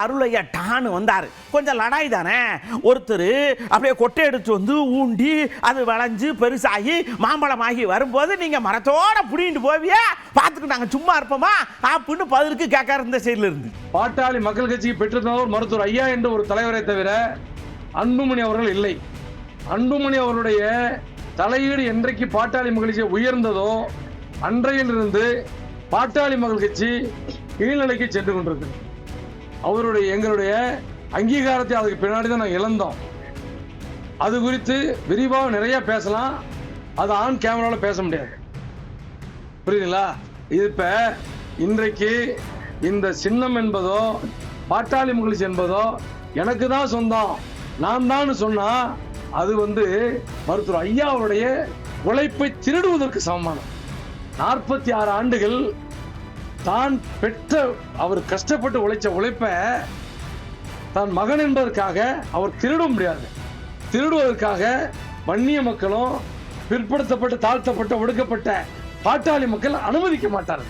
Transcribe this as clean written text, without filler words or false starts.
அருளையா டான்னு வந்தார். கொஞ்சம் லடாய் தானே. ஒருத்தர் அப்படியே கொட்டை எடுத்து வந்து ஊண்டி அது வளைஞ்சு பெருசாகி மாம்பழமாகி வரும்போது நீங்கள் மரத்தோட புடிங்கிட்டு போவியா, பார்த்துட்டு நாங்கள் சும்மா இருப்போமா அப்படின்னு பதிலுக்கு கேட்காரு இந்த சைடில் இருந்து. பாட்டாளி மக்கள் கட்சிக்கு பெற்றிருந்தவர் மருத்துவர் ஐயா என்ற ஒரு தலைவரை தவிர அன்புமணி அவர்கள் இல்லை. அன்புமணி அவருடைய தலையீடு என்றைக்கு பாட்டாளி மக்கள் கட்சி உயர்ந்ததோ அன்றையிலிருந்து பாட்டாளி மக்கள் கட்சி கீழ்நிலைக்கு சென்று கொண்டிருக்கு. எங்களுடைய அங்கீகாரத்தை அதுக்கு பின்னாடி தான் நாங்கள் இழந்தோம். அது குறித்து விரிவாக நிறைய பேசலாம், அது ஆன் கேமராவில் பேச முடியாது. புரியுதுங்களா? இது இப்ப இன்றைக்கு இந்த சின்னம் என்பதோ பாட்டாளி மக்கள் என்பதோ எனக்கு தான் சொந்தம், நான் தான் சொன்னா அது மருத்துவர் ஐயாவுடைய உழைப்பை திருடுவதற்கு சமமானம். 46 ஆண்டுகள் தான் பெற்ற அவர் கஷ்டப்பட்டு உழைச்ச உழைப்பை தான் மகன் என்பதற்காக அவர் திருட முடியாது. திருடுவதற்காக வன்னிய மக்களும் பிற்படுத்தப்பட்டு தாழ்த்தப்பட்ட ஒடுக்கப்பட்ட பாட்டாளி மக்கள் அனுமதிக்க மாட்டார்கள்.